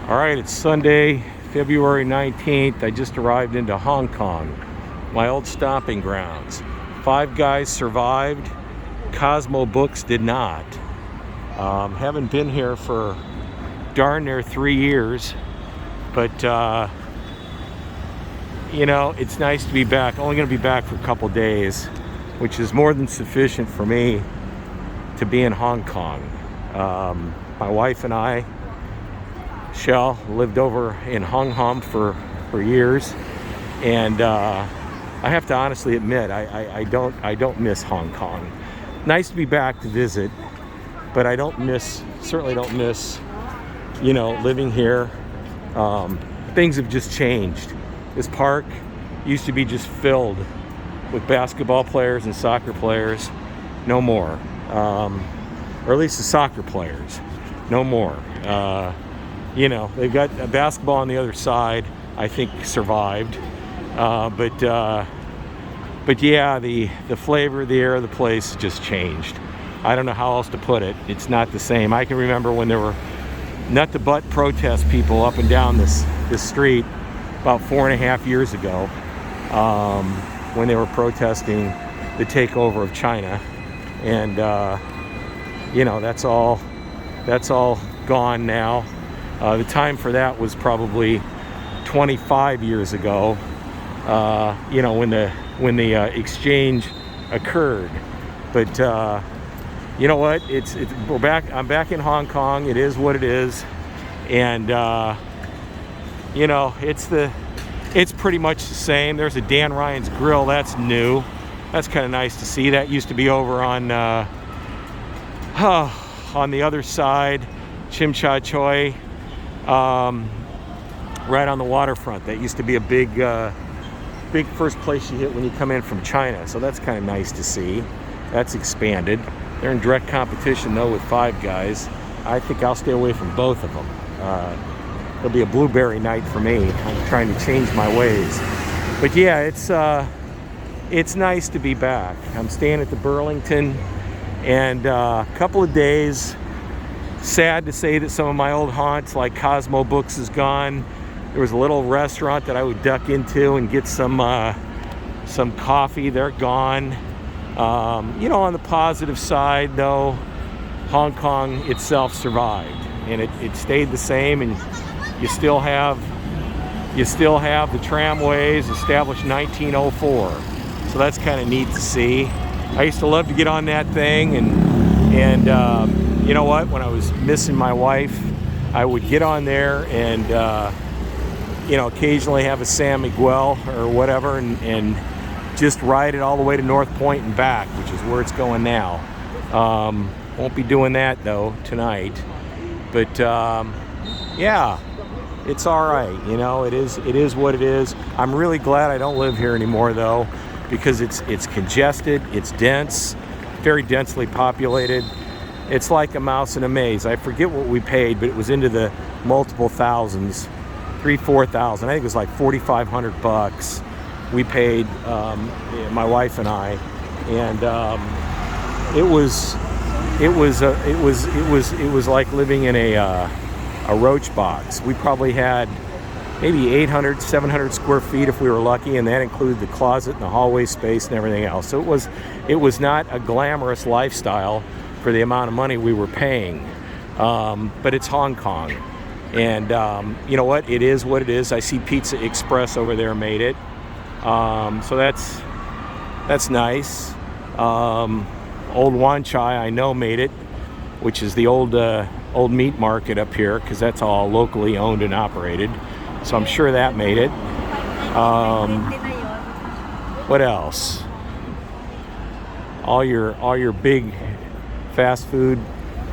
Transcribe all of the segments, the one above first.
All right, it's Sunday, February 19th. I just arrived into Hong Kong, my old stomping grounds. 5 guys survived. Cosmo Books did not. Haven't been here for darn near 3 years, but you know, it's nice to be back. Only going to be back for a couple days, which is more than sufficient for me to be in Hong Kong. My wife and I, Shell, lived over in Hong Kong for years, and I have to honestly admit I don't miss Hong Kong. Nice to be back to visit, but I certainly don't miss, you know, living here. Things have just changed. This park used to be just filled with basketball players and soccer players. No more, or at least the soccer players. No more. You know, they've got a basketball on the other side, I think survived. But yeah, the flavor, the air of the place just changed. I don't know how else to put it. It's not the same. I can remember when there were nut-to-butt protest people up and down this street about 4.5 years ago, when they were protesting the takeover of China. And, you know, that's all gone now. The time for that was probably 25 years ago, you know, when the exchange occurred. But you know what? We're back. I'm back in Hong Kong. It is what it is, and you know, it's pretty much the same. There's a Dan Ryan's Grill. That's new. That's kind of nice to see. That used to be over on the other side, Chim Cha Choi, right on the waterfront. That used to be a big first place you hit when you come in from China. So that's kind of nice to see. That's expanded. They're in direct competition though with 5 Guys. I think I'll stay away from both of them. It'll be a blueberry night for me. I'm trying to change my ways. But yeah, it's nice to be back. I'm staying at the Burlington, and a couple of days. Sad to say that some of my old haunts like Cosmo Books is gone. There was a little restaurant that I would duck into and get some coffee. They're gone. You know, on the positive side though, Hong Kong itself survived, and it stayed the same, and you still have the tramways established in 1904. So that's kind of neat to see. I used to love to get on that thing, and you know what? When I was missing my wife, I would get on there and you know, occasionally have a San Miguel or whatever, and just ride it all the way to North Point and back, which is where it's going now. Won't be doing that though tonight, but yeah, it's all right. You know, it is what it is. I'm really glad I don't live here anymore though, because it's congested, it's dense, very densely populated. It's like a mouse in a maze. I forget what we paid, but it was into the multiple thousands, 3,000-4,000. I think it was like $4,500 we paid, my wife and I, and it was like living in a roach box. We probably had maybe 800, 700 square feet if we were lucky, and that included the closet and the hallway space and everything else. So it was not a glamorous lifestyle for the amount of money we were paying, but it's Hong Kong, and you know what? It is what it is. I see Pizza Express over there made it, so that's nice. Old Wanchai, I know, made it, which is the old meat market up here, because that's all locally owned and operated. So I'm sure that made it. What else? All your big fast food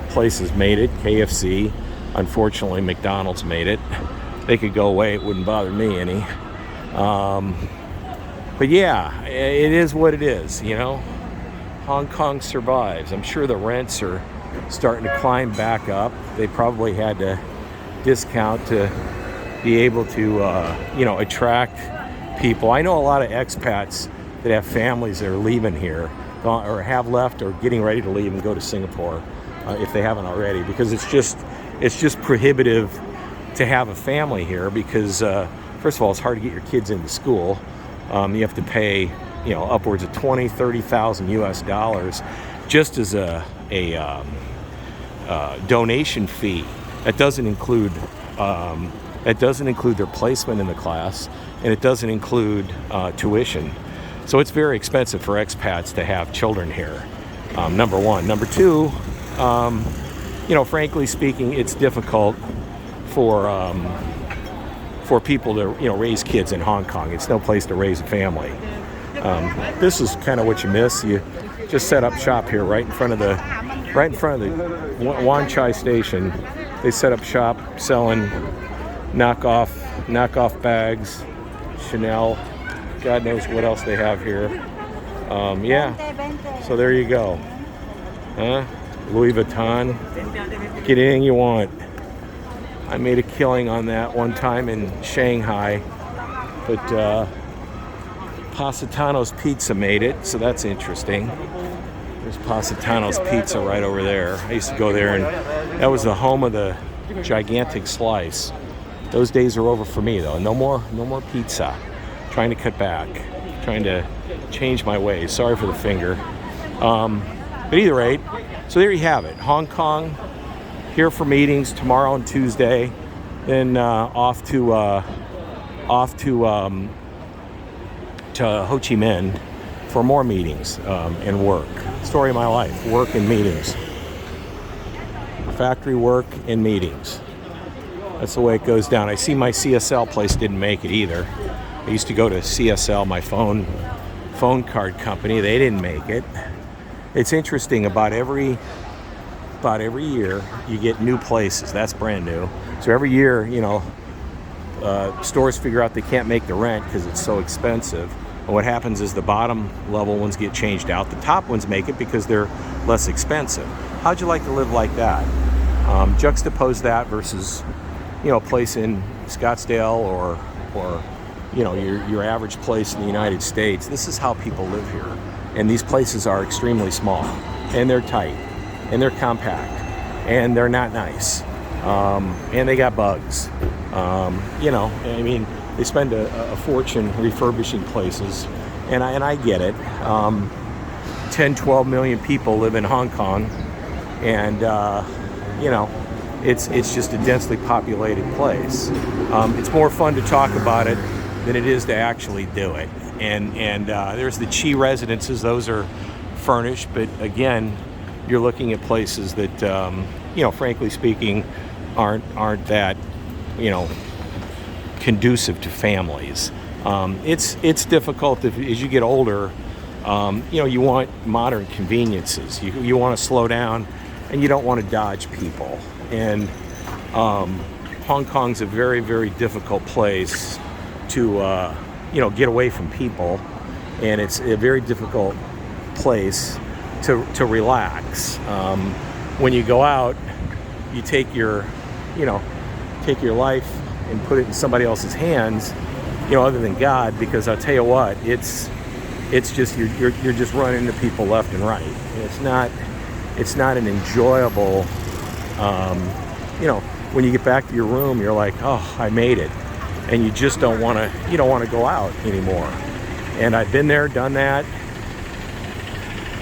places made it. KFC, unfortunately, McDonald's made it. They could go away; it wouldn't bother me any. But yeah, it is what it is. You know, Hong Kong survives. I'm sure the rents are starting to climb back up. They probably had to discount to be able to, you know, attract people. I know a lot of expats that have families that are leaving here, or have left, or getting ready to leave and go to Singapore, if they haven't already, because it's just prohibitive to have a family here because, first of all, it's hard to get your kids into school. You have to pay, upwards of 20, 30,000 US dollars just as a donation fee. That doesn't include their placement in the class, and it doesn't include tuition. So it's very expensive for expats to have children here. Number one. Number two, frankly speaking, it's difficult for people to raise kids in Hong Kong. It's no place to raise a family. This is kind of what you miss. You just set up shop here right in front of the Wanchai station. They set up shop selling knockoff bags, Chanel, God knows what else they have here. So there you go. Louis Vuitton. Get anything you want. I made a killing on that one time in Shanghai, but Positano's Pizza made it, so that's interesting. There's Positano's Pizza right over there. I used to go there, and that was the home of the gigantic slice. Those days are over for me, though. No more pizza. Trying to cut back. Trying to change my ways. Sorry for the finger. But at either rate, so there you have it. Hong Kong, here for meetings tomorrow and Tuesday. Then off to Ho Chi Minh for more meetings and work. Story of my life, work and meetings. Factory work and meetings. That's the way it goes down. I see my CSL place didn't make it either. I used to go to CSL, my phone card company. They didn't make it. It's interesting, about every year you get new places. That's brand new. So every year, stores figure out they can't make the rent because it's so expensive. And what happens is the bottom level ones get changed out. The top ones make it because they're less expensive. How'd you like to live like that? Juxtapose that versus, a place in Scottsdale or your average place in the United States. This is how people live here. And these places are extremely small, and they're tight, and they're compact, and they're not nice. And they got bugs. They spend a fortune refurbishing places, and I get it. 10, 12 million people live in Hong Kong, and it's just a densely populated place. It's more fun to talk about it than it is to actually do it. And there's the Chi residences; those are furnished, but again, you're looking at places that, frankly speaking, aren't that, conducive to families. It's difficult as you get older. You want modern conveniences. You want to slow down, and you don't want to dodge people. And Hong Kong's a very, very difficult place to get away from people, and it's a very difficult place to relax. When you go out, you take your life and put it in somebody else's hands, other than God, because I'll tell you what, it's just you're just running into people left and right. And it's not an enjoyable. When you get back to your room, you're like, oh, I made it, and you just don't want to go out anymore. And I've been there, done that,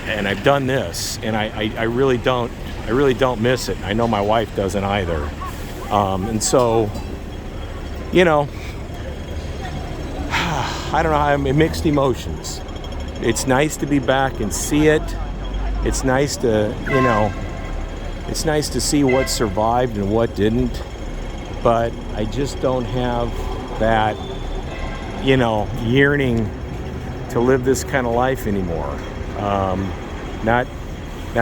and I've done this, and I really don't miss it. I know my wife doesn't either. And so, I don't know, I'm in mixed emotions. It's nice to be back and see it. It's nice to, it's nice to see what survived and what didn't. But I just don't have that, yearning to live this kind of life anymore. Not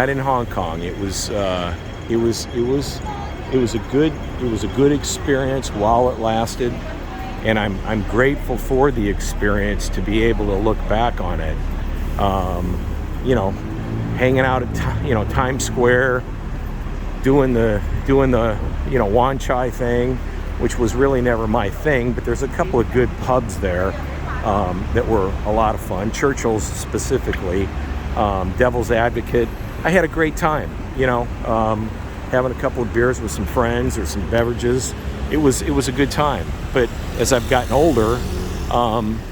in Hong Kong. It was a good experience while it lasted, and I'm grateful for the experience to be able to look back on it. Hanging out at Times Square, doing the Wanchai thing, which was really never my thing, but there's a couple of good pubs there that were a lot of fun. Churchill's specifically, Devil's Advocate. I had a great time, having a couple of beers with some friends or some beverages. it was a good time. But as I've gotten older,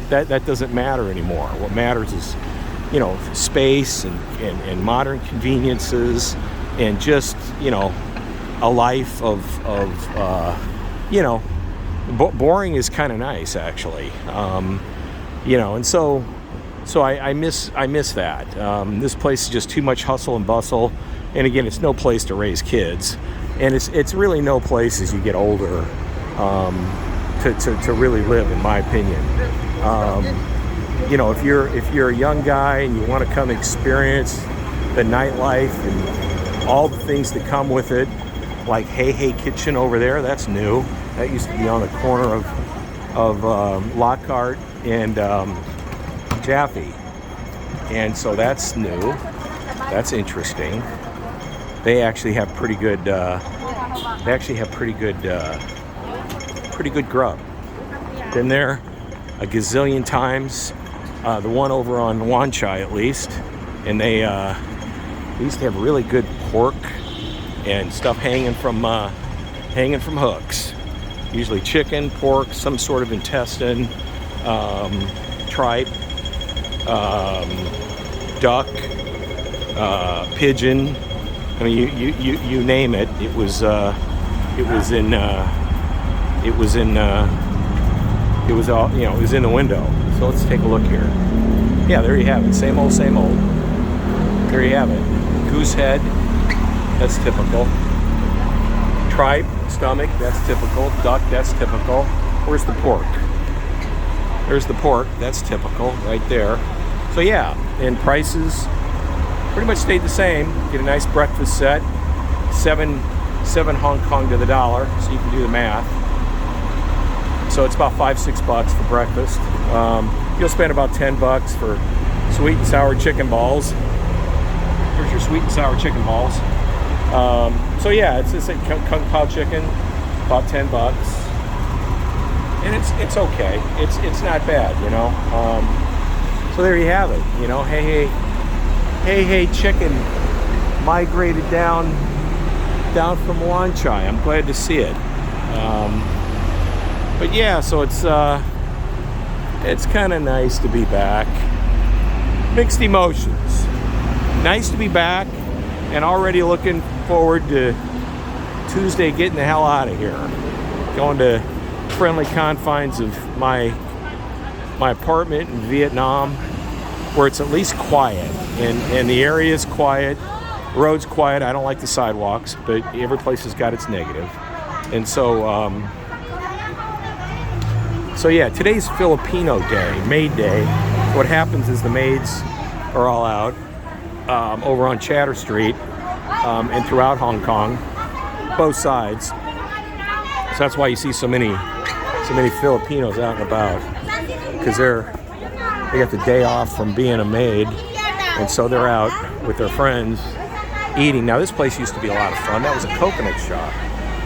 that doesn't matter anymore. What matters is, you know, space and modern conveniences, and just, you know, a life of you know, boring is kind of nice, actually. You know, and so I miss that. This place is just too much hustle and bustle, and again, it's no place to raise kids, and it's really no place as you get older to really live, in my opinion. You know, if you're a young guy and you want to come experience the nightlife and all the things that come with it, like Hey Kitchen over there, that's new. That used to be on the corner of Lockhart and Jaffe, and so that's new. That's interesting. They actually have pretty good. Pretty good grub. Been there a gazillion times. The one over on Wanchai, at least, and they used to have really good pork and stuff hanging from hooks. Usually chicken, pork, some sort of intestine, tripe, duck, pigeon. I mean, you name it. It was all, you know, it was in the window. So let's take a look here. Yeah, there you have it. Same old, same old. There you have it. Goose head. That's typical. Tripe, stomach, that's typical. Duck, that's typical. Where's the pork? There's the pork, that's typical right there. So yeah, and prices pretty much stayed the same. Get a nice breakfast set, seven Hong Kong to the dollar, so you can do the math. So it's about $5-6 for breakfast. You'll spend about $10 for sweet and sour chicken balls. Here's your sweet and sour chicken balls. So yeah, it's just a Kung Pao chicken, about $10, and it's okay. It's not bad, you know. So there you have it. You know, hey chicken migrated down from Wanchai. I'm glad to see it. But yeah, so it's kind of nice to be back. Mixed emotions. Nice to be back, and already looking forward to Tuesday getting the hell out of here. Going to friendly confines of my apartment in Vietnam, where it's at least quiet, and the area is quiet, road's quiet. I don't like the sidewalks, but every place has got its negative. And so yeah, today's Filipino Day, Maid Day. What happens is the maids are all out over on Chatter Street and throughout Hong Kong, both sides. So that's why you see so many Filipinos out and about, because they got the day off from being a maid, and so they're out with their friends eating. Now this place used to be a lot of fun. That was a coconut shop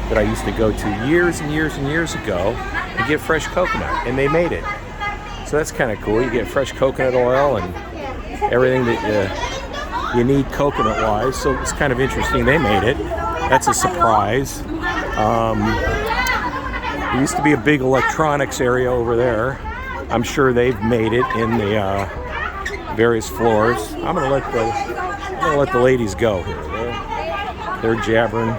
that I used to go to years and years and years ago to get fresh coconut, and they made it. So that's kind of cool. You get fresh coconut oil and everything that you need coconut-wise. So it's kind of interesting. They made it. That's a surprise. There used to be a big electronics area over there. I'm sure they've made it in the various floors. I'm gonna let the ladies go here. They're jabbering.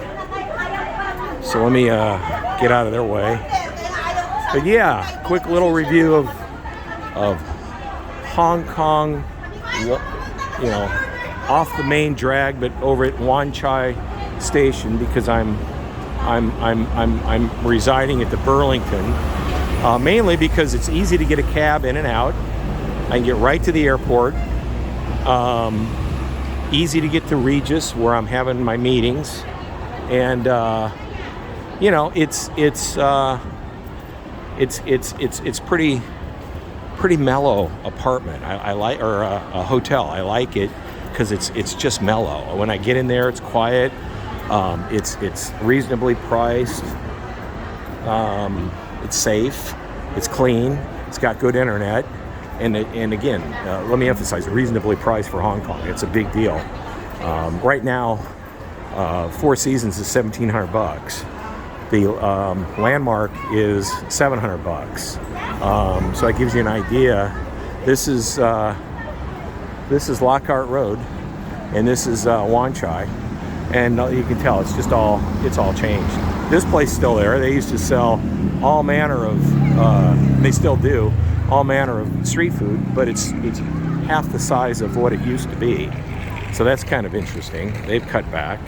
So let me get out of their way. But yeah, quick little review of Hong Kong, you know, off the main drag, but over at Wanchai Station, because I'm residing at the Burlington, mainly because it's easy to get a cab in and out. I can get right to the airport. Easy to get to Regis, where I'm having my meetings, and you know, it's pretty mellow apartment. I like, or a hotel. I like it because it's just mellow. When I get in there, it's quiet. It's reasonably priced. It's safe. It's clean. It's got good internet. And again, let me emphasize, reasonably priced for Hong Kong. It's a big deal. Right now, Four Seasons is $1,700. The landmark is $700. So that gives you an idea. This is Lockhart Road, and this is Wanchai, and you can tell it's all changed. This place is still there. They used to sell all manner of, they still do, all manner of street food, but it's half the size of what it used to be. So that's kind of interesting. They've cut back.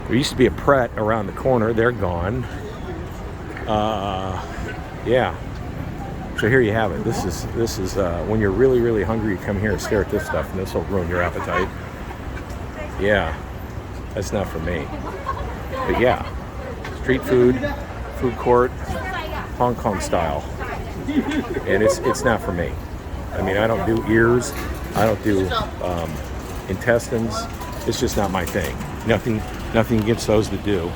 There used to be a Pret around the corner. They're gone. Yeah. So here you have it. This is when you're really, really hungry, you come here and stare at this stuff, and this will ruin your appetite. Yeah, that's not for me. But yeah, street food court, Hong Kong style, and it's not for me. I mean, I don't do ears, I don't do intestines. It's just not my thing. Nothing against those that do.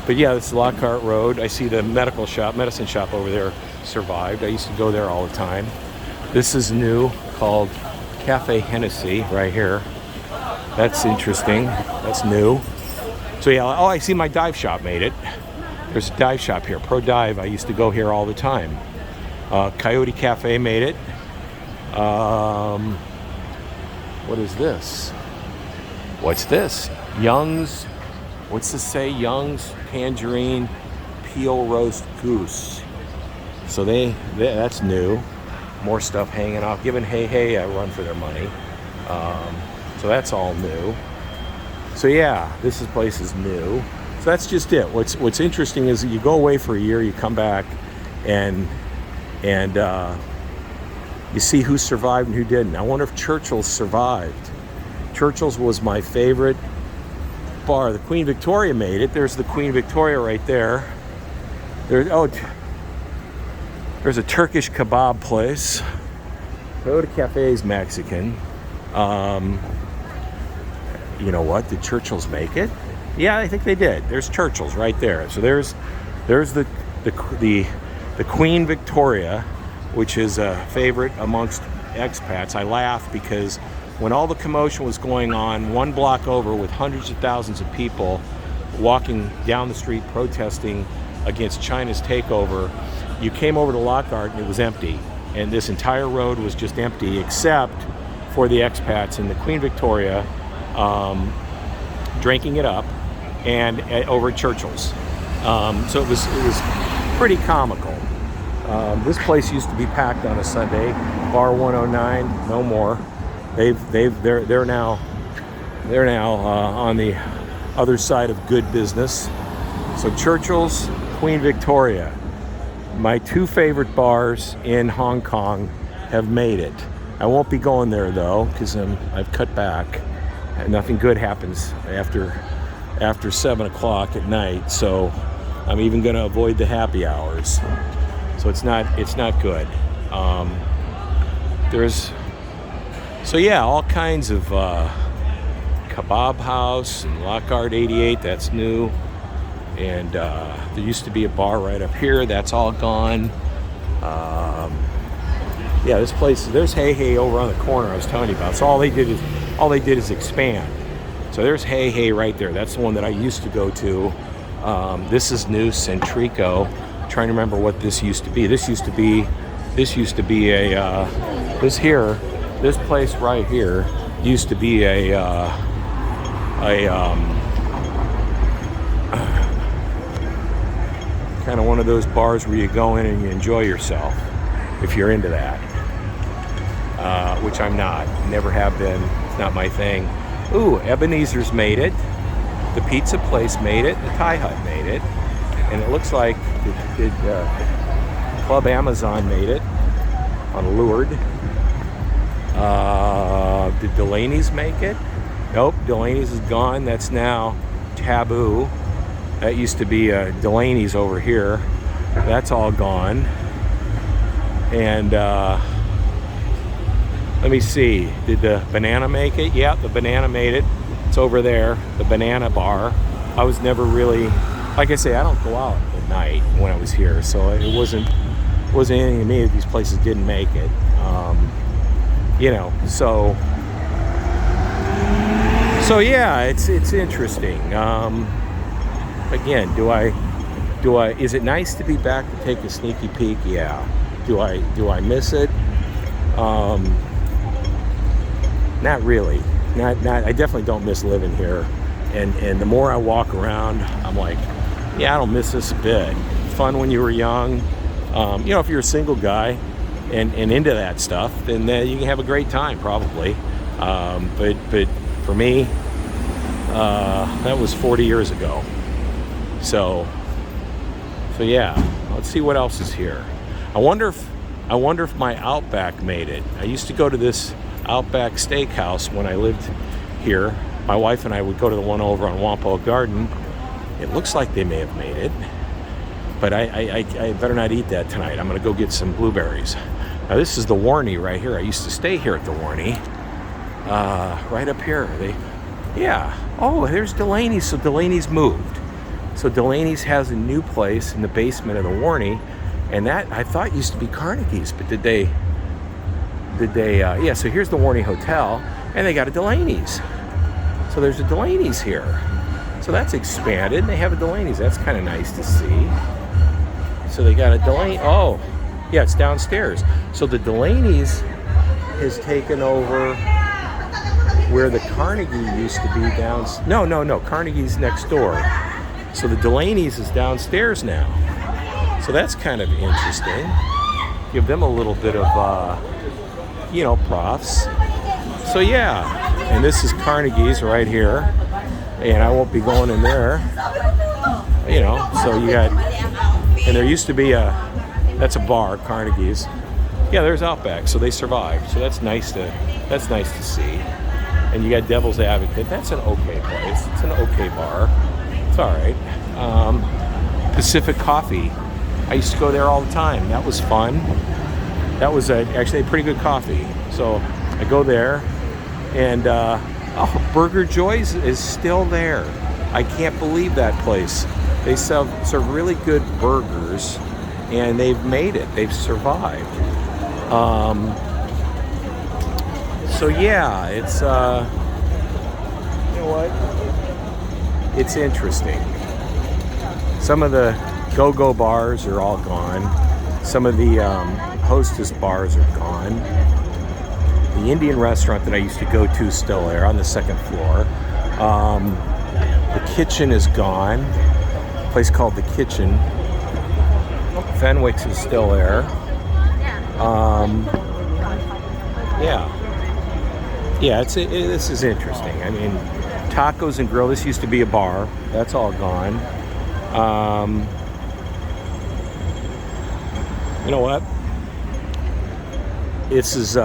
But yeah, this is Lockhart Road. I see the medicine shop over there survived. I used to go there all the time. This is new, called Cafe Hennessy right here. That's interesting. That's new. So yeah, I see my dive shop made it. There's a dive shop here, Pro Dive. I used to go here all the time. Coyote Cafe made it. What is this? What's this? Young's, what's this say? Young's Tangerine Peel Roast Goose. So that's new. More stuff hanging off, giving Hey a run for their money. So that's all new. So yeah, this place is new. So that's just it. What's interesting is that you go away for a year, you come back, and you see who survived and who didn't. I wonder if Churchill's survived. Churchill's was my favorite bar. The Queen Victoria made it. There's the Queen Victoria right there. There's a Turkish kebab place. Coyote Cafe is Mexican. You know what? Did Churchill's make it? Yeah, I think they did. There's Churchill's right there. So there's the Queen Victoria, which is a favorite amongst expats. I laugh because when all the commotion was going on, one block over with hundreds of thousands of people walking down the street protesting against China's takeover, you came over to Lockhart and it was empty. And this entire road was just empty except for the expats in the Queen Victoria drinking it up and over at Churchill's. So it was pretty comical. This place used to be packed on a Sunday. Bar 109, no more. They're now on the other side of good business. So Churchill's, Queen Victoria, my two favorite bars in Hong Kong, have made it. I won't be going there though because I've cut back. Nothing good happens after 7 o'clock at night. So I'm even going to avoid the happy hours. So it's not good. So yeah, all kinds of kebab house and Lockhart 88, that's new. And there used to be a bar right up here, that's all gone. Yeah, this place, there's Hey over on the corner I was telling you about. So all they did is expand. So there's Hey right there. That's the one that I used to go to. This is new, Centrico. I'm trying to remember what this used to be. This used to be a this place right here used to be a kind of one of those bars where you go in and you enjoy yourself if you're into that, which I'm not, never have been. It's not my thing. Ooh, Ebenezer's made it, the pizza place made it, the Thai Hut made it, and it looks like Club Amazon made it on Lured. Did Delaney's make it? Nope, Delaney's is gone. That's now Taboo. That used to be Delaney's over here. That's all gone. And let me see, did the Banana make it? Yeah, the Banana made it. It's over there, the Banana Bar. I was never really, like I say, I don't go out at night when I was here, so it wasn't anything to me that these places didn't make it. You know, so yeah, it's interesting. again, is it nice to be back to take a sneaky peek? Yeah. Do I miss it? Not really. Not. I definitely don't miss living here. And the more I walk around, I'm like, yeah, I don't miss this a bit. Fun when you were young. If you're a single guy and into that stuff, then you can have a great time probably. But for me, that was 40 years ago. So yeah, let's see what else is here. I wonder if my Outback made it. I used to go to this Outback Steakhouse when I lived here. My wife and I would go to the one over on Wanchai Garden. It looks like they may have made it, but I better not eat that tonight. I'm gonna go get some blueberries. Now this is the Warney right here. I used to stay here at the Warney, right up here. Oh, there's Delaney's. So Delaney's moved. So Delaney's has a new place in the basement of the Warney, and that I thought used to be Carnegie's, but did they? Yeah. So here's the Warney Hotel, and they got a Delaney's. So there's a Delaney's here. So that's expanded. They have a Delaney's. That's kind of nice to see. So they got a Delaney. Oh, yeah, it's downstairs. So the Delaney's has taken over where the Carnegie used to be down. No. Carnegie's next door. So the Delaney's is downstairs now. So that's kind of interesting. Give them a little bit of, props. So yeah. And this is Carnegie's right here. And I won't be going in there. So you got, and there used to be that's a bar, Carnegie's. Yeah, there's Outback, so they survived. So that's nice to see. And you got Devil's Advocate. That's an okay place. It's an okay bar. It's all right. Pacific Coffee. I used to go there all the time. That was fun. That was actually a pretty good coffee. So I go there, and Burger Joy's is still there. I can't believe that place. They serve really good burgers, and they've made it. They've survived. So yeah, it's it's interesting. Some of the go-go bars are all gone. Some of the hostess bars are gone. The Indian restaurant that I used to go to is still there on the second floor. The kitchen is gone. A place called The Kitchen. Fenwick's is still there. This is interesting. I mean, Tacos and Grill. This used to be a bar. That's all gone. You know what? This is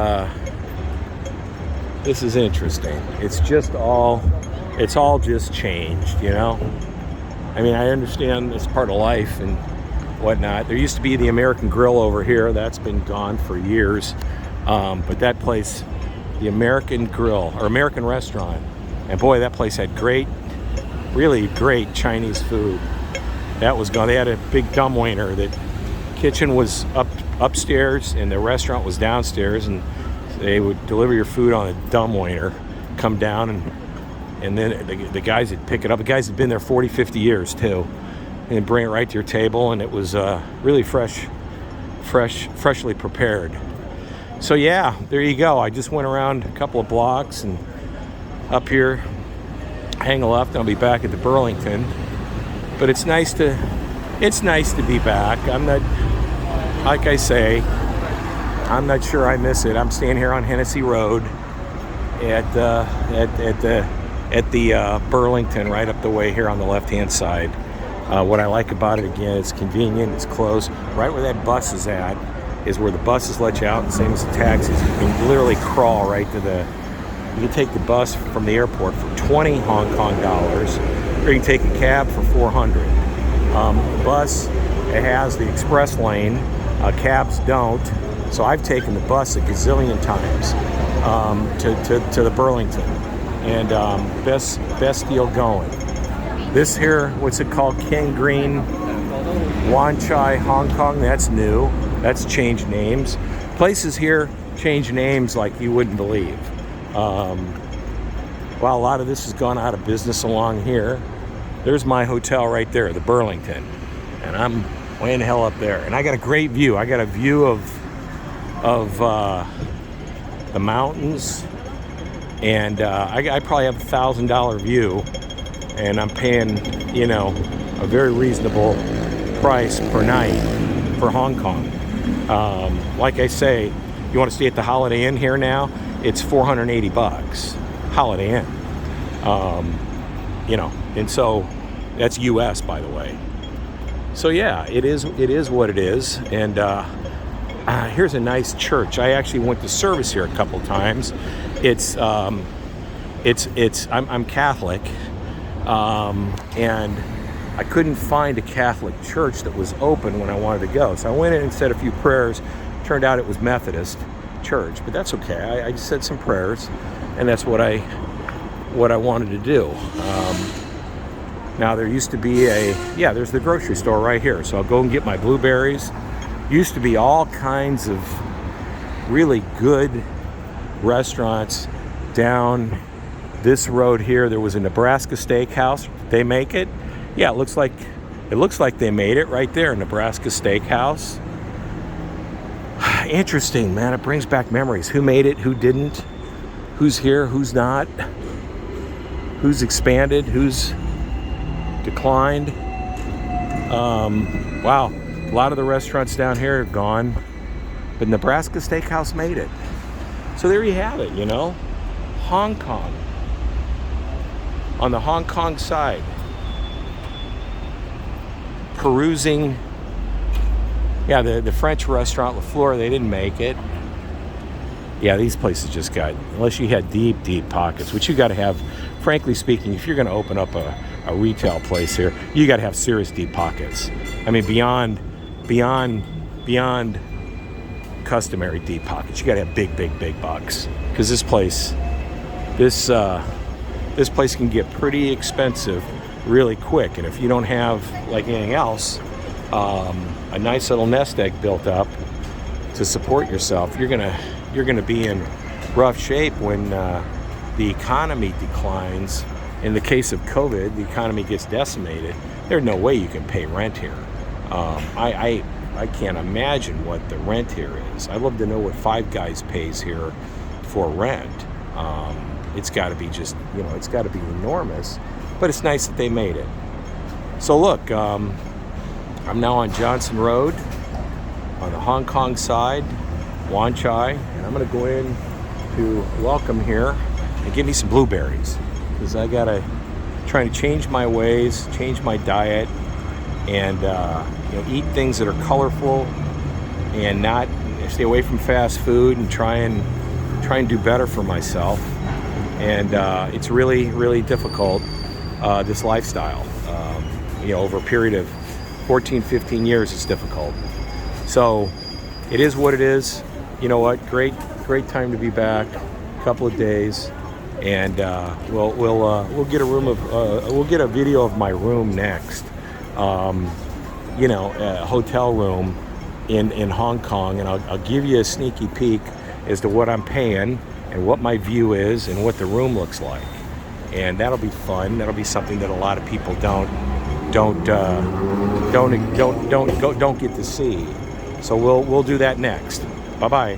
interesting. It's all just changed, I mean, I understand it's part of life and whatnot. There used to be the American Grill over here. That's been gone for years. But that place, the American Grill, or American Restaurant, and boy, that place had really great Chinese food. That was gone. They had a big dumbwaiter. That kitchen was upstairs and the restaurant was downstairs, and they would deliver your food on a dumbwaiter, come down, and then the guys would pick it up. The guys had been there 40, 50 years too, and bring it right to your table, and it was really freshly prepared. So yeah, there you go. I just went around a couple of blocks and up here, hang a left, and I'll be back at the Burlington. But it's nice to be back. I'm not, like I say, I'm not sure I miss it. I'm staying here on Hennessy Road at the Burlington, right up the way here on the left-hand side. What I like about it, again, it's convenient, it's close. Right where that bus is at is where the buses let you out, and same as the taxis. You can literally crawl right to you can take the bus from the airport for 20 Hong Kong dollars, or you can take a cab for 400. The bus, it has the express lane, cabs don't. So I've taken the bus a gazillion times to the Burlington, and best deal going. This here, what's it called? King Green, Wanchai, Hong Kong. That's new. That's changed names. Places here change names like you wouldn't believe. Well, a lot of this has gone out of business along here. There's my hotel right there, the Burlington, and I'm way in the hell up there. And I got a great view. I got a view of the mountains, and I probably have $1,000 view, and I'm paying, you know, a very reasonable price per night for Hong Kong. Like I say, you want to stay at the Holiday Inn here now, it's $480 Holiday Inn. You know, and so that's US, by the way. So yeah, it is what it is. And here's a nice church. I actually went to service here a couple times. I'm Catholic, and I couldn't find a Catholic church that was open when I wanted to go. So I went in and said a few prayers. Turned out it was Methodist church, but that's okay. I just said some prayers, and that's what I wanted to do. Now there used to be there's the grocery store right here. So I'll go and get my blueberries. Used to be all kinds of really good restaurants down this road here. There was a Nebraska Steakhouse. Did they make it? Yeah, it looks like they made it right there, Nebraska Steakhouse. Interesting, man. It brings back memories. Who made it? Who didn't? Who's here? Who's not? Who's expanded? Who's declined? Wow. A lot of the restaurants down here are gone, but Nebraska Steakhouse made it. So there you have it, you know. Hong Kong. On the Hong Kong side. Perusing. Yeah, the French restaurant, La Fleur, they didn't make it. Yeah, these places just got, unless you had deep, deep pockets, which you got to have, frankly speaking, if you're going to open up a retail place here, you got to have serious deep pockets. I mean, beyond customary deep pockets. You got to have big bucks, because this place can get pretty expensive really quick. And if you don't have, like anything else, a nice little nest egg built up to support yourself, you're gonna be in rough shape when the economy declines. In the case of COVID, the economy gets decimated. There's no way you can pay rent here. I can't imagine what the rent here is. I'd love to know what Five Guys pays here for rent. It's got to be just, you know, it's got to be enormous. But it's nice that they made it. So look, I'm now on Johnson Road on the Hong Kong side, Wanchai, and I'm going to go in to Welcome here and give me some blueberries, because I got to try to change my ways, change my diet, and you know, eat things that are colorful and not stay away from fast food, and try and do better for myself. And it's really, really difficult, this lifestyle. You know, over a period of 14, 15 years, it's difficult. So it is what it is. You know what? Great time to be back. A couple of days, and we'll get a video of my room next. You know, a hotel room in Hong Kong, and I'll give you a sneaky peek as to what I'm paying and what my view is and what the room looks like. And that'll be fun. That'll be something that a lot of people don't get to see. So we'll do that next. Bye-bye.